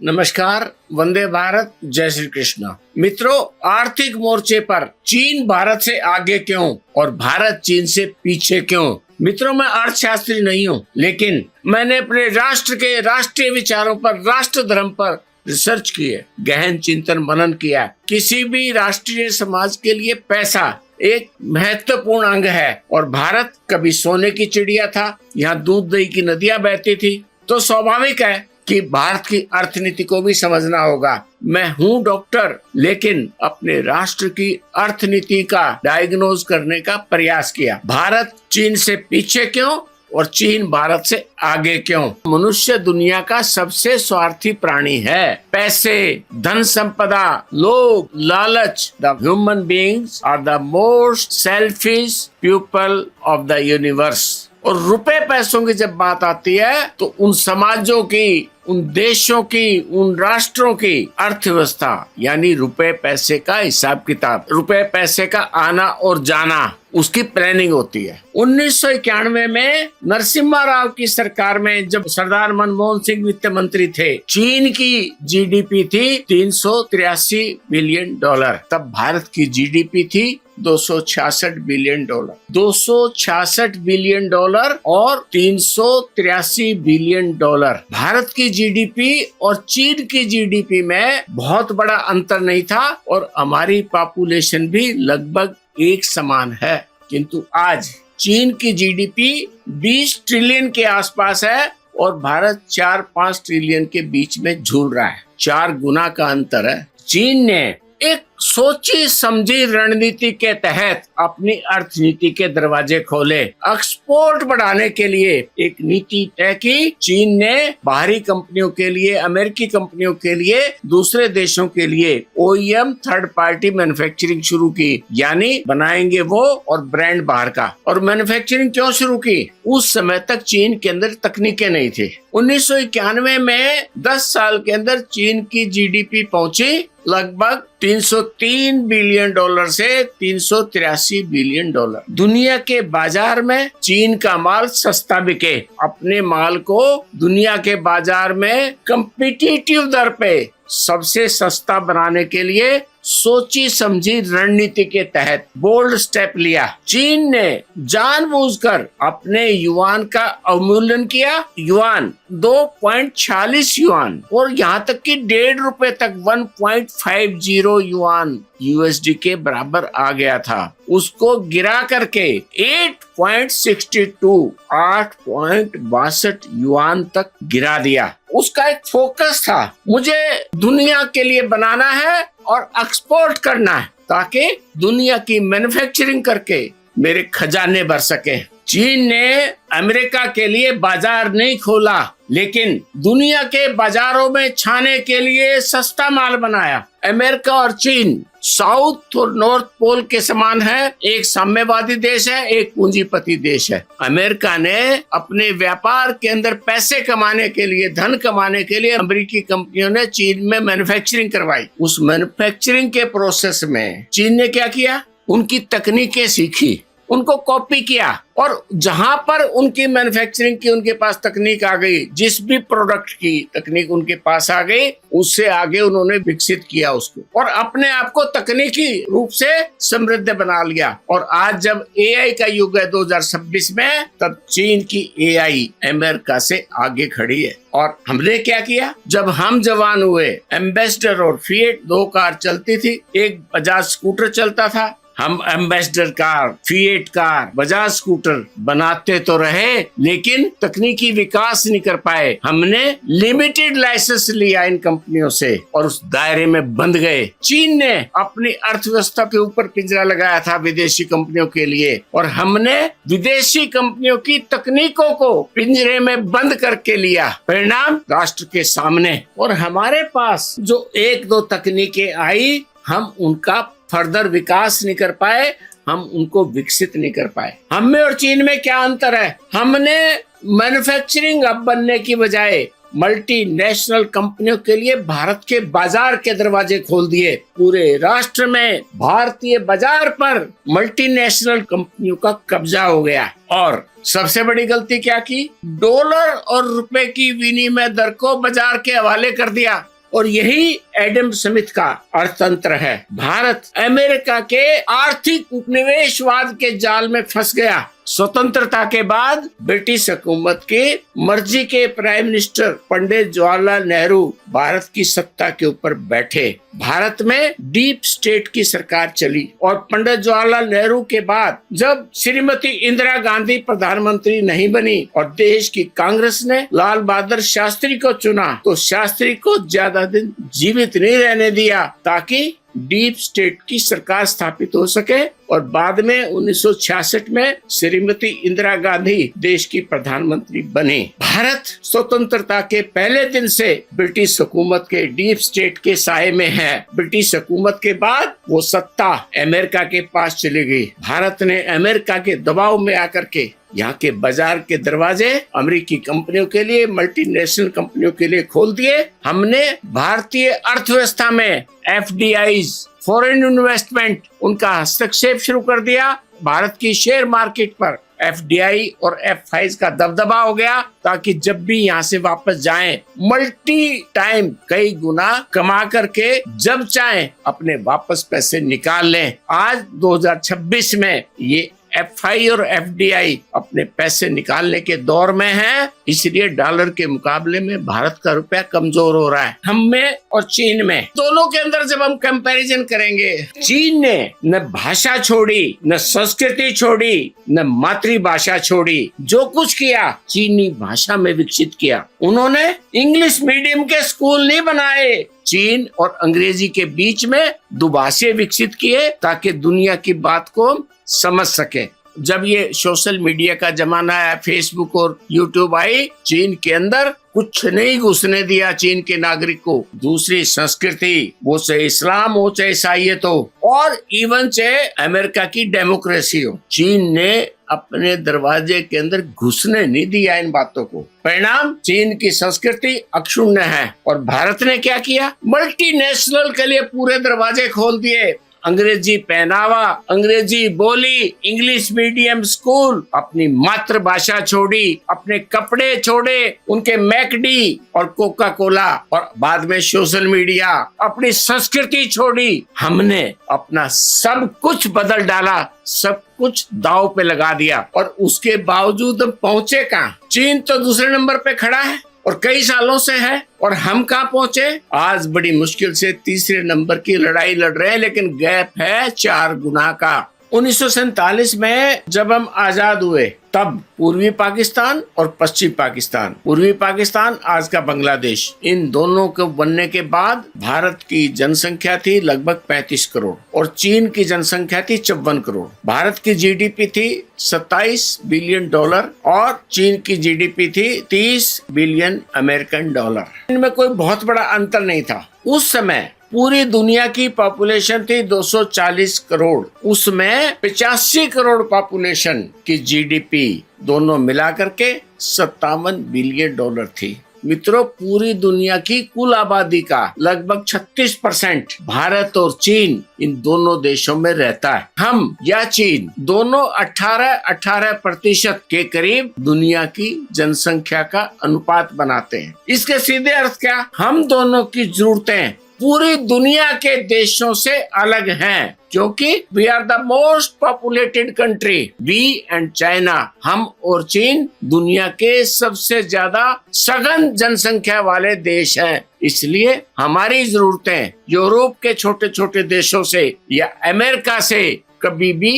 नमस्कार, वंदे भारत, जय श्री कृष्ण। मित्रों, आर्थिक मोर्चे पर चीन भारत से आगे क्यों और भारत चीन से पीछे क्यों? मित्रों, मैं अर्थशास्त्री नहीं हूँ, लेकिन मैंने अपने राष्ट्र के राष्ट्रीय विचारों पर, राष्ट्र धर्म पर रिसर्च की है, गहन चिंतन मनन किया। किसी भी राष्ट्रीय समाज के लिए पैसा एक महत्वपूर्ण अंग है और भारत कभी सोने की चिड़िया था, यहाँ दूध दही की नदियां बहती थी, तो स्वाभाविक है कि भारत की अर्थनीति को भी समझना होगा। मैं हूँ डॉक्टर, लेकिन अपने राष्ट्र की अर्थनीति का डायग्नोज करने का प्रयास किया। भारत चीन से पीछे क्यों और चीन भारत से आगे क्यों? मनुष्य दुनिया का सबसे स्वार्थी प्राणी है। पैसे, धन संपदा, लोग, लालच, the human beings are the most selfish people of the universe. और रुपए पैसों की जब बात आती है तो उन समाजों की, उन देशों की, उन राष्ट्रों की अर्थव्यवस्था यानी रुपए पैसे का हिसाब किताब, रुपए पैसे का आना और जाना, उसकी प्लानिंग होती है। 1991 में नरसिम्हा राव की सरकार में जब सरदार मनमोहन सिंह वित्त मंत्री थे, चीन की जीडीपी थी 383 बिलियन डॉलर। तब भारत की जीडीपी थी 266 बिलियन डॉलर। 266 बिलियन डॉलर और 383 बिलियन डॉलर। भारत की जीडीपी और चीन की जीडीपी में बहुत बड़ा अंतर नहीं था और हमारी पॉपुलेशन भी लगभग एक समान है। किंतु आज चीन की जीडीपी 20 ट्रिलियन के आसपास है और भारत 4-5 ट्रिलियन के बीच में झूल रहा है। 4 गुना का अंतर है। चीन ने एक सोची समझी रणनीति के तहत अपनी अर्थनीति के दरवाजे खोले। एक्सपोर्ट बढ़ाने के लिए एक नीति तय की। चीन ने बाहरी कंपनियों के लिए, अमेरिकी कंपनियों के लिए, दूसरे देशों के लिए OEM थर्ड पार्टी मैन्युफैक्चरिंग शुरू की, यानी बनाएंगे वो और ब्रांड बाहर का। और मैन्युफैक्चरिंग क्यों शुरू की? उस समय तक चीन के अंदर तकनीकें नहीं थी। 1991 में 10 साल के अंदर चीन की जीडीपी पहुंची लगभग 303 बिलियन डॉलर से 383 बिलियन डॉलर। दुनिया के बाजार में चीन का माल सस्ता बिके। अपने माल को दुनिया के बाजार में कम्पिटिटिव दर पे सबसे सस्ता बनाने के लिए सोची समझी रणनीति के तहत बोल्ड स्टेप लिया। चीन ने जानबूझकर अपने युआन का अवमूल्यन किया। युआन 2.46 युआन और यहाँ तक कि ₹1.5 तक 1.50 युआन USD के बराबर आ गया था। उसको गिरा करके 8.62 युआन तक गिरा दिया। उसका एक फोकस था, मुझे दुनिया के लिए बनाना है और एक्सपोर्ट करना है ताकि दुनिया की मैन्युफैक्चरिंग करके मेरे खजाने भर सके। चीन ने अमेरिका के लिए बाजार नहीं खोला, लेकिन दुनिया के बाजारों में छाने के लिए सस्ता माल बनाया। अमेरिका और चीन साउथ और नॉर्थ पोल के समान है। एक साम्यवादी देश है, एक पूंजीपति देश है। अमेरिका ने अपने व्यापार के अंदर पैसे कमाने के लिए, धन कमाने के लिए अमेरिकी कंपनियों ने चीन में मैन्युफैक्चरिंग करवाई। उस मैन्युफैक्चरिंग के प्रोसेस में चीन ने क्या किया? उनकी तकनीकें सीखी, उनको कॉपी किया और जहां पर उनकी मैन्युफैक्चरिंग की उनके पास तकनीक आ गई, जिस भी प्रोडक्ट की तकनीक उनके पास आ गई, उससे आगे उन्होंने विकसित किया उसको और अपने आप को तकनीकी रूप से समृद्ध बना लिया। और आज जब AI का युग है 2026 में, तब चीन की AI अमेरिका से आगे खड़ी है। और हमने क्या किया? जब हम जवान हुए, एम्बेसडर और फिएट 2 कार चलती थी, एक बजाज स्कूटर चलता था। हम ambassador car, fiat car, Bajaj scooter बनाते तो रहे, लेकिन तकनीकी विकास नहीं कर पाए। हमने लिमिटेड लाइसेंस लिया इन कंपनियों से और उस दायरे में बंध गए। चीन ने अपनी अर्थव्यवस्था के ऊपर पिंजरा लगाया था विदेशी कंपनियों के लिए और हमने विदेशी कंपनियों की तकनीकों को पिंजरे में बंद करके लिया। परिणाम राष्ट्र के सामने। और हमारे पास जो 1-2 तकनीकें आई, हम उनका फर्दर विकास नहीं कर पाए, हम उनको विकसित नहीं कर पाए। हम में और चीन में क्या अंतर है? हमने मैन्युफैक्चरिंग हब बनने की बजाय मल्टीनेशनल कंपनियों के लिए भारत के बाजार के दरवाजे खोल दिए। पूरे राष्ट्र में भारतीय बाजार पर मल्टीनेशनल कंपनियों का कब्जा हो गया। और सबसे बड़ी गलती क्या की? डॉलर और रुपए की विनिमय दर को बाजार के हवाले कर दिया। और यही एडम स्मिथ का अर्थतंत्र है। भारत अमेरिका के आर्थिक उपनिवेशवाद के जाल में फंस गया। स्वतंत्रता के बाद ब्रिटिश हुकूमत की मर्जी के प्राइम मिनिस्टर पंडित जवाहरलाल नेहरू भारत की सत्ता के ऊपर बैठे। भारत में डीप स्टेट की सरकार चली और पंडित जवाहरलाल नेहरू के बाद जब श्रीमती इंदिरा गांधी प्रधानमंत्री नहीं बनी और देश की कांग्रेस ने लाल बहादुर शास्त्री को चुना, तो शास्त्री को ज्यादा दिन जीवित नहीं रहने दिया ताकि डीप स्टेट की सरकार स्थापित हो सके। और बाद में 1966 में श्रीमती इंदिरा गांधी देश की प्रधानमंत्री बनी। भारत स्वतंत्रता के पहले दिन से ब्रिटिश हुकूमत के डीप स्टेट के साये में है। ब्रिटिश हुकूमत के बाद वो सत्ता अमेरिका के पास चली गई। भारत ने अमेरिका के दबाव में आकर के यहाँ के बाजार के दरवाजे अमेरिकी कंपनियों के लिए, मल्टीनेशनल कंपनियों के लिए खोल दिए। हमने भारतीय अर्थव्यवस्था में FDIs, फॉरेन इन्वेस्टमेंट, उनका हस्तक्षेप शुरू कर दिया। भारत की शेयर मार्केट पर FDI और FIs का दबदबा हो गया ताकि जब भी यहाँ से वापस जाएं, मल्टी टाइम कई गुना कमा करके जब चाहें अपने वापस पैसे निकाल लें। आज 2026 में ये FI और FDI अपने पैसे निकालने के दौर में है, इसलिए डॉलर के मुकाबले में भारत का रुपया कमजोर हो रहा है। हम में और चीन में, दोनों के अंदर जब हम कंपैरिजन करेंगे, चीन ने न भाषा छोड़ी, न संस्कृति छोड़ी, न मातृभाषा छोड़ी। जो कुछ किया चीनी भाषा में विकसित किया। उन्होंने इंग्लिश मीडियम के स्कूल नहीं बनाए, चीन और अंग्रेजी के बीच में दुभाषे विकसित किए ताकि दुनिया की बात को समझ सके। जब ये सोशल मीडिया का जमाना है, फेसबुक और यूट्यूब आई, चीन के अंदर कुछ नहीं घुसने दिया चीन के नागरिक को। दूसरी संस्कृति, वो चाहे इस्लाम हो चाहे ईसाईयत हो और इवन चाहे अमेरिका की डेमोक्रेसी हो, चीन ने अपने दरवाजे के अंदर घुसने नहीं दिया इन बातों को। परिणाम, चीन की संस्कृति अक्षुण्ण है। और भारत ने क्या किया? मल्टीनेशनल के लिए पूरे दरवाजे खोल दिए। अंग्रेजी पहनावा, अंग्रेजी बोली, इंग्लिश मीडियम स्कूल, अपनी मातृभाषा छोड़ी, अपने कपड़े छोड़े, उनके मैकडी और कोका कोला, और बाद में सोशल मीडिया, अपनी संस्कृति छोड़ी। हमने अपना सब कुछ बदल डाला, सब कुछ दांव पे लगा दिया और उसके बावजूद हम पहुंचे कहाँ? चीन तो दूसरे नंबर पे खड़ा है और कई सालों से है, और हम कहाँ पहुंचे? आज बड़ी मुश्किल से तीसरे नंबर की लड़ाई लड़ रहे हैं, लेकिन गैप है 4 गुना का। 1947 में जब हम आजाद हुए तब पूर्वी पाकिस्तान और पश्चिम पाकिस्तान, पूर्वी पाकिस्तान आज का बांग्लादेश, इन दोनों के बनने के बाद भारत की जनसंख्या थी लगभग 35 करोड़ और चीन की जनसंख्या थी 54 करोड़। भारत की जीडीपी थी 27 बिलियन डॉलर और चीन की जीडीपी थी 30 बिलियन अमेरिकन डॉलर। इनमें कोई बहुत बड़ा अंतर नहीं था। उस समय पूरी दुनिया की पॉपुलेशन थी 240 करोड़, उसमें 85 करोड़ पॉपुलेशन की जीडीपी दोनों मिला करके 57 बिलियन डॉलर थी। मित्रों, पूरी दुनिया की कुल आबादी का लगभग 36% भारत और चीन इन दोनों देशों में रहता है। हम या चीन दोनों 18% के करीब दुनिया की जनसंख्या का अनुपात बनाते हैं। इसके सीधे अर्थ क्या? हम दोनों की जरूरतें पूरी दुनिया के देशों से अलग हैं, क्योंकि we are the most populated country, we and China. हम और चीन दुनिया के सबसे ज्यादा सघन जनसंख्या वाले देश हैं। इसलिए हमारी जरूरतें यूरोप के छोटे छोटे देशों से या अमेरिका से कभी भी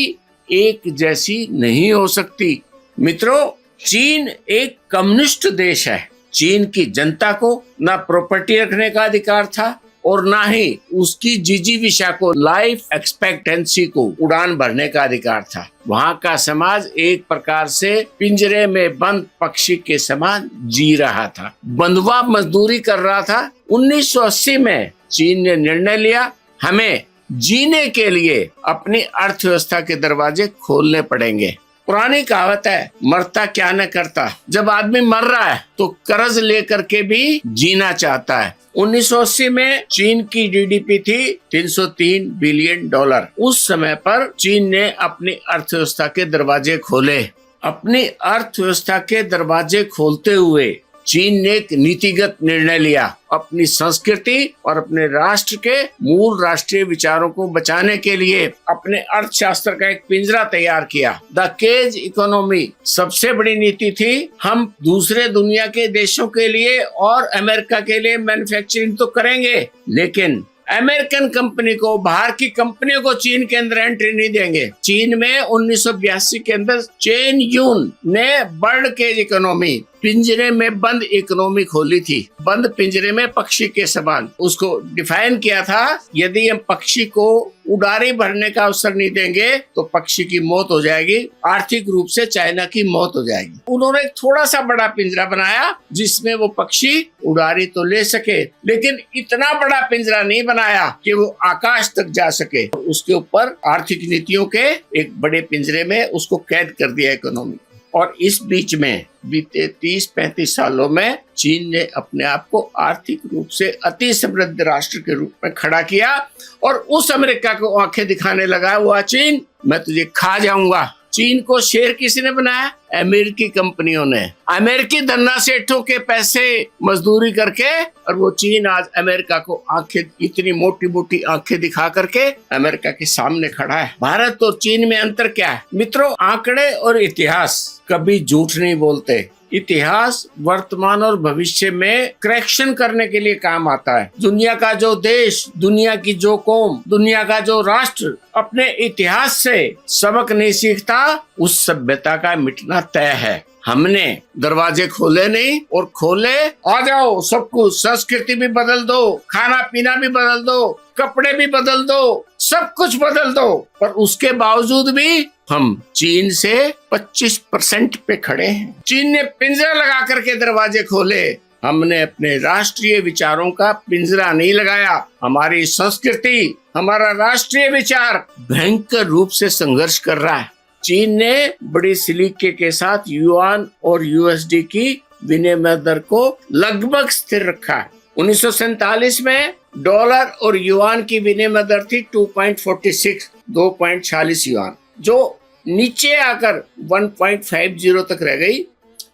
एक जैसी नहीं हो सकती। मित्रों, चीन एक कम्युनिस्ट देश है। चीन की जनता को ना प्रॉपर्टी रखने का अधिकार था और ना ही उसकी जिजीविषा को, लाइफ एक्सपेक्टेंसी को उड़ान भरने का अधिकार था। वहाँ का समाज एक प्रकार से पिंजरे में बंद पक्षी के समान जी रहा था, बंधुआ मजदूरी कर रहा था। 1980 में चीन ने निर्णय लिया, हमें जीने के लिए अपनी अर्थव्यवस्था के दरवाजे खोलने पड़ेंगे। पुरानी कहावत है, मरता क्या न करता। जब आदमी मर रहा है तो कर्ज लेकर के भी जीना चाहता है। 1980 में चीन की जीडीपी थी 303 बिलियन डॉलर। उस समय पर चीन ने अपनी अर्थव्यवस्था के दरवाजे खोले। अपनी अर्थव्यवस्था के दरवाजे खोलते हुए चीन ने एक नीतिगत निर्णय लिया। अपनी संस्कृति और अपने राष्ट्र के मूल राष्ट्रीय विचारों को बचाने के लिए अपने अर्थशास्त्र का एक पिंजरा तैयार किया। द केज इकोनॉमी सबसे बड़ी नीति थी। हम दूसरे दुनिया के देशों के लिए और अमेरिका के लिए मैन्युफैक्चरिंग तो करेंगे, लेकिन अमेरिकन कंपनी को, बाहर की कंपनियों को चीन के अंदर एंट्री नहीं देंगे। चीन में 1982 के अंदर चेन यून ने बर्ड केज इकोनॉमी, पिंजरे में बंद इकोनॉमी खोली थी। बंद पिंजरे में पक्षी के समान उसको डिफाइन किया था। यदि हम पक्षी को उड़ारी भरने का अवसर नहीं देंगे तो पक्षी की मौत हो जाएगी, आर्थिक रूप से चाइना की मौत हो जाएगी। उन्होंने एक थोड़ा सा बड़ा पिंजरा बनाया जिसमें वो पक्षी उड़ारी तो ले सके, लेकिन इतना बड़ा पिंजरा नहीं बनाया कि वो आकाश तक जा सके। उसके ऊपर आर्थिक नीतियों के एक बड़े पिंजरे में उसको कैद कर दिया इकोनॉमी। और इस बीच में बीते 30-35 सालों में चीन ने अपने आप को आर्थिक रूप से अति समृद्ध राष्ट्र के रूप में खड़ा किया और उस अमेरिका को आंखें दिखाने लगा, हुआ चीन मैं तुझे खा जाऊंगा। चीन को शेर किसने बनाया? अमेरिकी कंपनियों ने, अमेरिकी धन्ना सेठों के पैसे मजदूरी करके। और वो चीन आज अमेरिका को आंखें, इतनी मोटी मोटी आंखें दिखा करके अमेरिका के सामने खड़ा है। भारत और चीन में अंतर क्या है मित्रों? आंकड़े और इतिहास कभी झूठ नहीं बोलते। इतिहास वर्तमान और भविष्य में करेक्शन करने के लिए काम आता है। दुनिया का जो देश, दुनिया की जो कौम, दुनिया का जो राष्ट्र अपने इतिहास से सबक नहीं सीखता, उस सभ्यता का मिटना तय है। हमने दरवाजे खोले नहीं, और खोले आ जाओ सब कुछ, संस्कृति भी बदल दो, खाना पीना भी बदल दो, कपड़े भी बदल दो, सब कुछ बदल दो। पर उसके बावजूद भी हम चीन से 25% पे खड़े हैं। चीन ने पिंजरा लगा करके दरवाजे खोले, हमने अपने राष्ट्रीय विचारों का पिंजरा नहीं लगाया। हमारी संस्कृति, हमारा राष्ट्रीय विचार भयंकर रूप से संघर्ष कर रहा है। चीन ने बड़ी सलीके के साथ युआन और यूएसडी की विनिमय दर को लगभग स्थिर रखा है। 1947 में डॉलर और युआन की विनिमय दर थी 2.46 युआन, जो नीचे आकर 1.50 तक रह गई।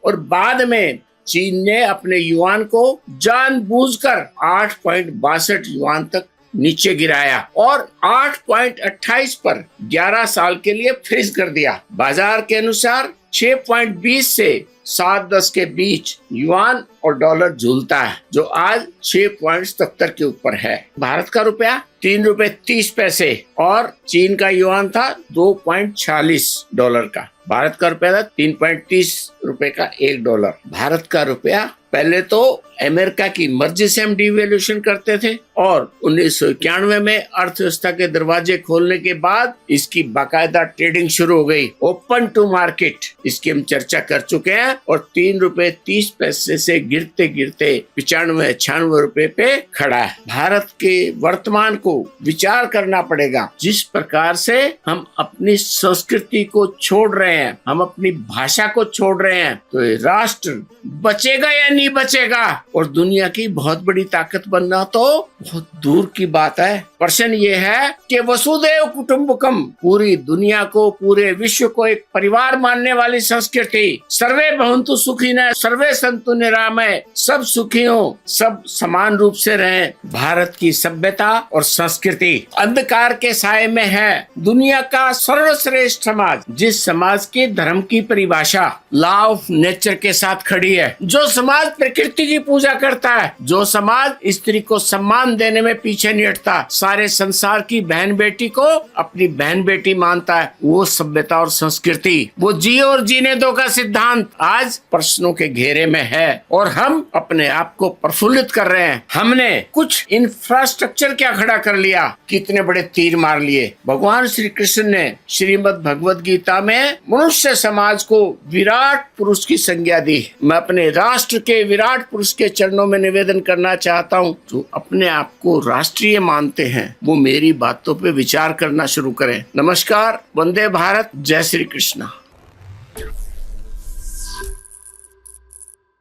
और बाद में चीन ने अपने युआन को जानबूझकर 8.62 युआन तक नीचे गिराया और 8.28 पर 11 साल के लिए फ्रीज कर दिया। बाजार के अनुसार 6.20 से 7.10 के बीच युआन और डॉलर झूलता है, जो आज 6.77 के ऊपर है। भारत का रुपया 3 रुपए 30 पैसे और चीन का युआन था 2.46 डॉलर का। भारत का रुपया था 3.30 रुपए का $1। भारत का रुपया पहले तो अमेरिका की मर्जी से हम डिवैल्यूएशन करते थे, और 1991 में अर्थव्यवस्था के दरवाजे खोलने के बाद इसकी बाकायदा ट्रेडिंग शुरू हो गई, ओपन टू मार्केट। इसकी हम चर्चा कर चुके हैं। और 3 रुपए 30 पैसे से गिरते गिरते 95-96 रुपए पे खड़ा है। भारत के वर्तमान को विचार करना पड़ेगा। जिस प्रकार से हम अपनी संस्कृति को छोड़ रहे हैं, हम अपनी भाषा को छोड़ रहे हैं, तो ये राष्ट्र बचेगा या नहीं बचेगा? और दुनिया की बहुत बड़ी ताकत बनना तो बहुत दूर की बात है। प्रश्न ये है कि वसुधैव कुटुंबकम, पूरी दुनिया को, पूरे विश्व को एक परिवार मानने वाली संस्कृति, सर्वे भवन्तु सुखिनः सर्वे सन्तु निरामय, सब सुखी हो, सब समान रूप से रहें। भारत की सभ्यता और संस्कृति अंधकार के साये में है। दुनिया का सर्वश्रेष्ठ समाज, जिस समाज के धर्म की परिभाषा लॉ ऑफ नेचर के साथ खड़ी है, जो समाज प्रकृति की पूजा करता है, जो समाज स्त्री को सम्मान देने में पीछे नहीं हटता, सारे संसार की बहन बेटी को अपनी बहन बेटी मानता है, वो सभ्यता और संस्कृति, वो जियो और जीने दो का सिद्धांत आज प्रश्नों के घेरे में है। और हम अपने आप को प्रफुल्लित कर रहे हैं। हमने कुछ इंफ्रास्ट्रक्चर क्या खड़ा कर लिया, कितने बड़े तीर मार लिए। भगवान श्री कृष्ण ने श्रीमद् भगवद गीता में मनुष्य समाज को विराट पुरुष की संज्ञा दी। मैं अपने राष्ट्र के विराट पुरुष के चरणों में निवेदन करना चाहता हूँ, जो अपने आप को राष्ट्रीय मानते हैं वो मेरी बातों पे विचार करना शुरू करें। नमस्कार, वंदे भारत, जय श्री कृष्णा।